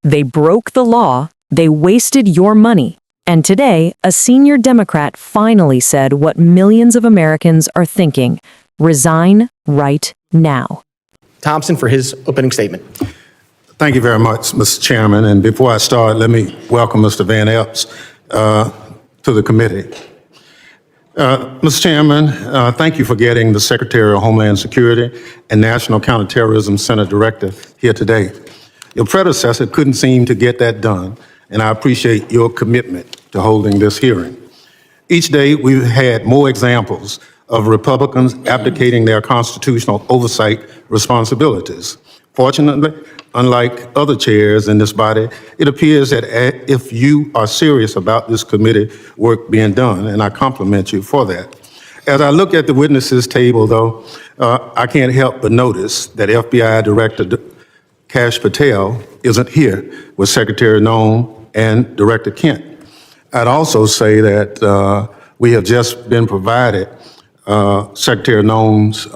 They broke the law, they wasted your money, and today, a senior Democrat finally said what millions of Americans are thinking: resign right now. Thompson for his opening statement. Thank you very much, Mr. Chairman. And before I start, let me welcome Mr. Van Epps to the committee. Mr. Chairman, thank you for getting the Secretary of Homeland Security and National Counterterrorism Center Director here today. Your predecessor couldn't seem to get that done, and I appreciate your commitment to holding this hearing. Each day, we've had more examples of Republicans abdicating their constitutional oversight responsibilities. Fortunately, unlike other chairs in this body, it appears that if you are serious about this committee work being done, and I compliment you for that. As I look at the witnesses table, though, I can't help but notice that FBI Director Kash Patel isn't here with Secretary Noem and Director Kent. I'd also say that we have just been provided Secretary Noem's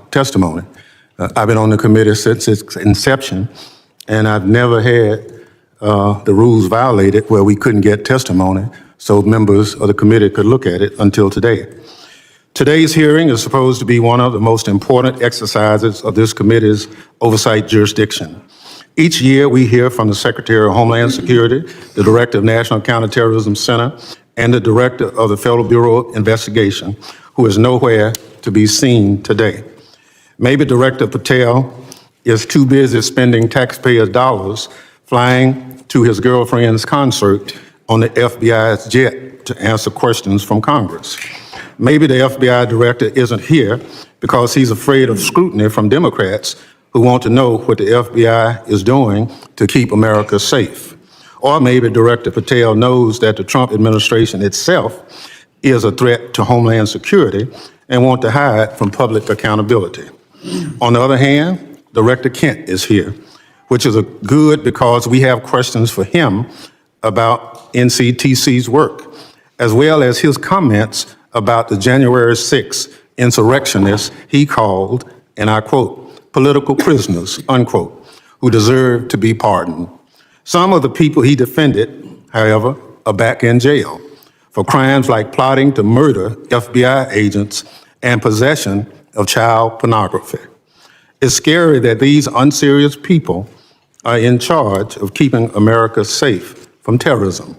testimony. I've been on the committee since its inception, and I've never had the rules violated where we couldn't get testimony so members of the committee could look at it until today. Today's hearing is supposed to be one of the most important exercises of this committee's oversight jurisdiction. Each year, we hear from the Secretary of Homeland Security, the Director of National Counterterrorism Center, and the Director of the Federal Bureau of Investigation, who is nowhere to be seen today. Maybe Director Patel is too busy spending taxpayers' dollars flying to his girlfriend's concert on the FBI's jet to answer questions from Congress. Maybe the FBI director isn't here because he's afraid of scrutiny from Democrats who want to know what the FBI is doing to keep America safe. Or maybe Director Patel knows that the Trump administration itself is a threat to Homeland Security and want to hide from public accountability. On the other hand, Director Kent is here, which is good because we have questions for him about NCTC's work, as well as his comments about the January 6th insurrectionists he called, and I quote, political prisoners, unquote, who deserve to be pardoned. Some of the people he defended, however, are back in jail for crimes like plotting to murder FBI agents and possession of child pornography. It's scary that these unserious people are in charge of keeping America safe from terrorism.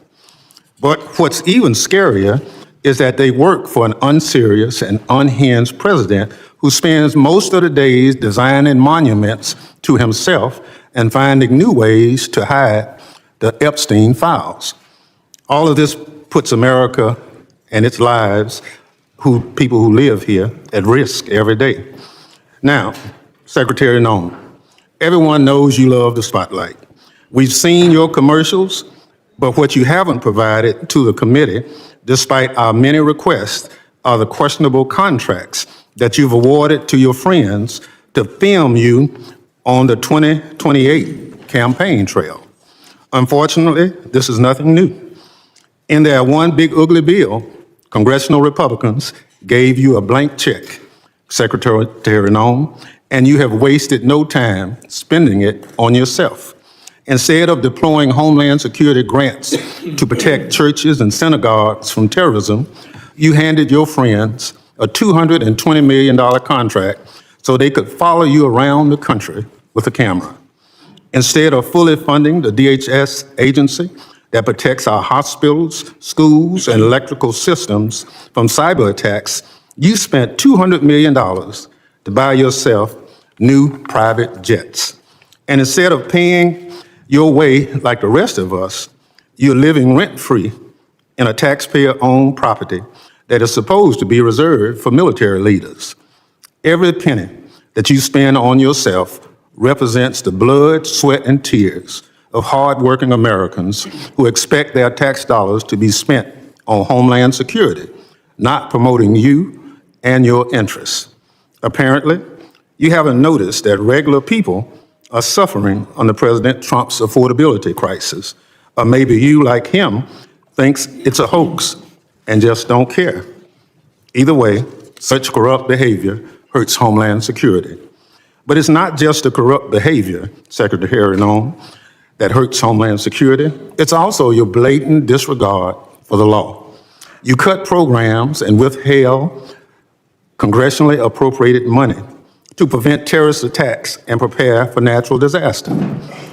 But what's even scarier is that they work for an unserious and unhinged president who spends most of the days designing monuments to himself and finding new ways to hide the Epstein files. All of this puts America and its lives, people who live here, at risk every day. Now, Secretary Noem, everyone knows you love the spotlight. We've seen your commercials, but what you haven't provided to the committee, despite our many requests, are the questionable contracts that you've awarded to your friends to film you on the 2028 campaign trail. Unfortunately, this is nothing new. In their one big ugly bill, Congressional Republicans gave you a blank check, Secretary Noem, and you have wasted no time spending it on yourself. Instead of deploying Homeland Security grants to protect churches and synagogues from terrorism, you handed your friends a $220 million contract so they could follow you around the country with a camera. Instead of fully funding the DHS agency that protects our hospitals, schools, and electrical systems from cyber attacks, you spent $200 million to buy yourself new private jets. And instead of paying your way like the rest of us, you're living rent-free in a taxpayer-owned property that is supposed to be reserved for military leaders. Every penny that you spend on yourself represents the blood, sweat, and tears of hardworking Americans who expect their tax dollars to be spent on Homeland Security, not promoting you and your interests. Apparently, you haven't noticed that regular people are suffering under President Trump's affordability crisis. Or maybe you, like him, thinks it's a hoax and just don't care. Either way, such corrupt behavior hurts Homeland Security. But it's not just the corrupt behavior, Secretary Noem. that hurts Homeland Security. It's also your blatant disregard for the law. You cut programs and withheld congressionally appropriated money to prevent terrorist attacks and prepare for natural disaster.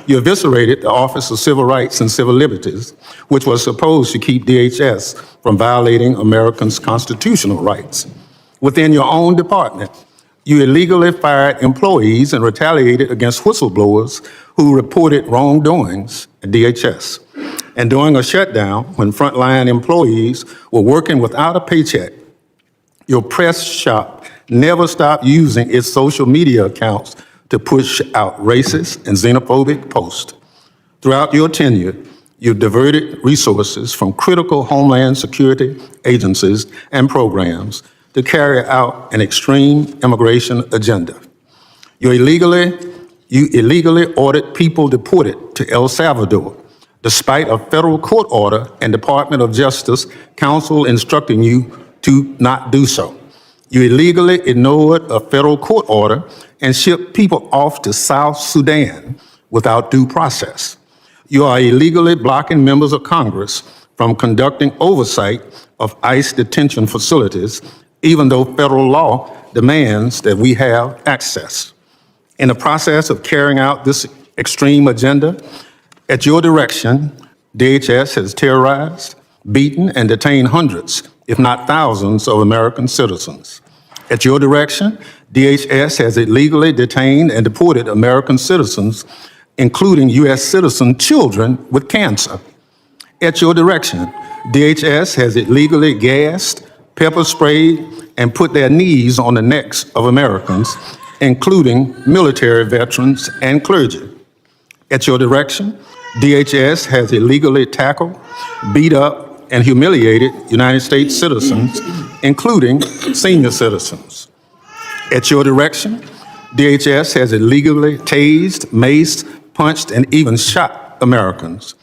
You eviscerated the Office of Civil Rights and Civil Liberties, which was supposed to keep DHS from violating Americans' constitutional rights. Within your own department, you illegally fired employees and retaliated against whistleblowers who reported wrongdoings at DHS. And during a shutdown, when frontline employees were working without a paycheck, your press shop never stopped using its social media accounts to push out racist and xenophobic posts. Throughout your tenure, you diverted resources from critical Homeland Security agencies and programs to carry out an extreme immigration agenda. You illegally ordered people deported to El Salvador, despite a federal court order and Department of Justice counsel instructing you to not do so. You illegally ignored a federal court order and shipped people off to South Sudan without due process. You are illegally blocking members of Congress from conducting oversight of ICE detention facilities, even though federal law demands that we have access. In the process of carrying out this extreme agenda, at your direction, DHS has terrorized, beaten, and detained hundreds, if not thousands, of American citizens. At your direction, DHS has illegally detained and deported American citizens, including U.S. citizen children with cancer. At your direction, DHS has illegally gassed, pepper sprayed, and put their knees on the necks of Americans, including military veterans and clergy. At your direction, DHS has illegally tackled, beat up, and humiliated United States citizens, including senior citizens. At your direction, DHS has illegally tased, maced, punched, and even shot Americans.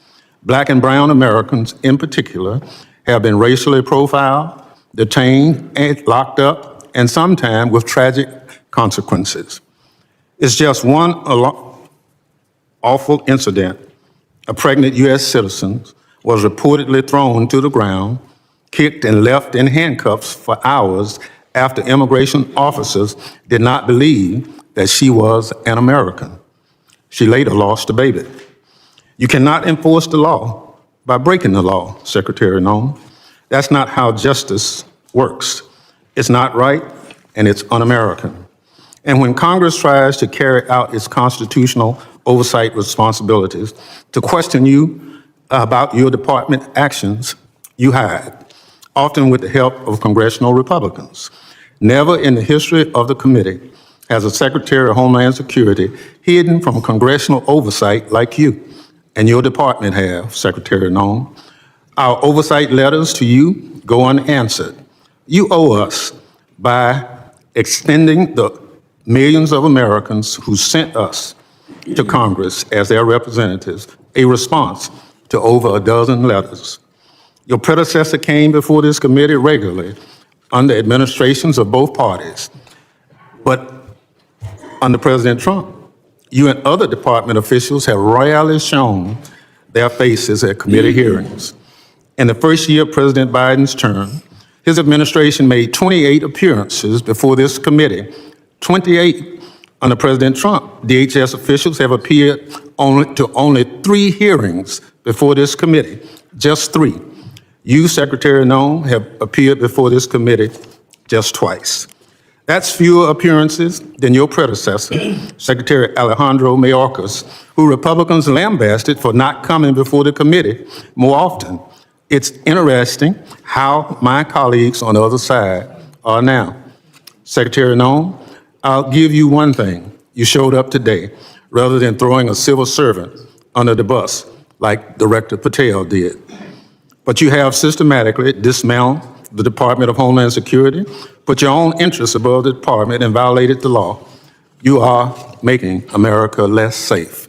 Black and brown Americans in particular have been racially profiled, detained, and locked up, and sometimes with tragic consequences. It's just one awful incident. A pregnant U.S. citizen was reportedly thrown to the ground, kicked, and left in handcuffs for hours after immigration officers did not believe that she was an American. She later lost a baby. You cannot enforce the law by breaking the law, Secretary Noem. That's not how justice works. It's not right, and it's un-American. And when Congress tries to carry out its constitutional oversight responsibilities to question you about your department actions, you hide, often with the help of congressional Republicans. Never in the history of the committee has a Secretary of Homeland Security hidden from congressional oversight like you and your department have, Secretary Noem. Our oversight letters to you go unanswered. You owe us by extending the millions of Americans who sent us to Congress as their representatives a response to over a dozen letters. Your predecessor came before this committee regularly under administrations of both parties. But under President Trump, you and other department officials have rarely shown their faces at committee hearings. In the first year of President Biden's term, his administration made 28 appearances before this committee. 28. Under President Trump, DHS officials have appeared to only 3 hearings before this committee, just 3. You, Secretary Noem, have appeared before this committee just twice. That's fewer appearances than your predecessor, Secretary Alejandro Mayorkas, who Republicans lambasted for not coming before the committee more often. It's interesting how my colleagues on the other side are now. Secretary Noem, I'll give you one thing. You showed up today rather than throwing a civil servant under the bus like Director Patel did. But you have systematically dismantled the Department of Homeland Security, put your own interests above the department, and violated the law. You are making America less safe.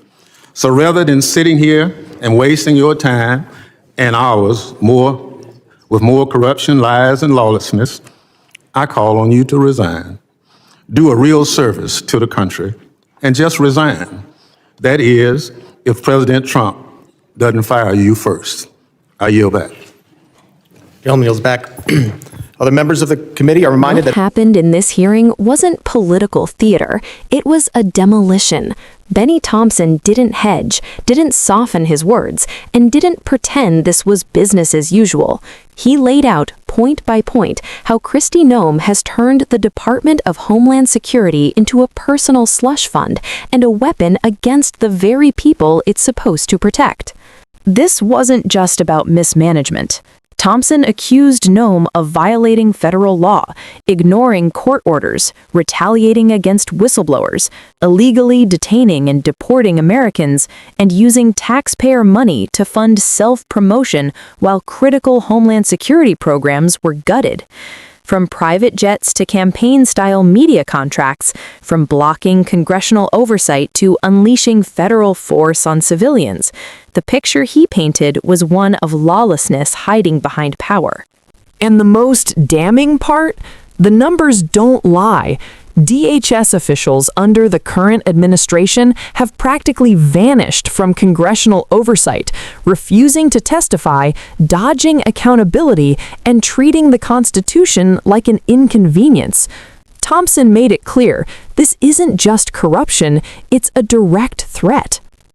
So rather than sitting here and wasting your time and ours with more corruption, lies, and lawlessness, I call on you to resign. Do a real service to the country and just resign. That is, if President Trump doesn't fire you first. I yield back. Gentleman yields back. Other members of the committee are reminded What that happened in this hearing wasn't political theater. It was a demolition. Bennie Thompson didn't hedge, didn't soften his words, and didn't pretend this was business as usual. He laid out, point by point, how Kristi Noem has turned the Department of Homeland Security into a personal slush fund and a weapon against the very people it's supposed to protect. This wasn't just about mismanagement. Thompson accused Noem of violating federal law, ignoring court orders, retaliating against whistleblowers, illegally detaining and deporting Americans, and using taxpayer money to fund self-promotion while critical Homeland Security programs were gutted. From private jets to campaign-style media contracts, from blocking congressional oversight to unleashing federal force on civilians, the picture he painted was one of lawlessness hiding behind power. And the most damning part? The numbers don't lie. DHS officials under the current administration have practically vanished from congressional oversight, refusing to testify, dodging accountability, and treating the Constitution like an inconvenience. Thompson made it clear, this isn't just corruption, it's a direct threat.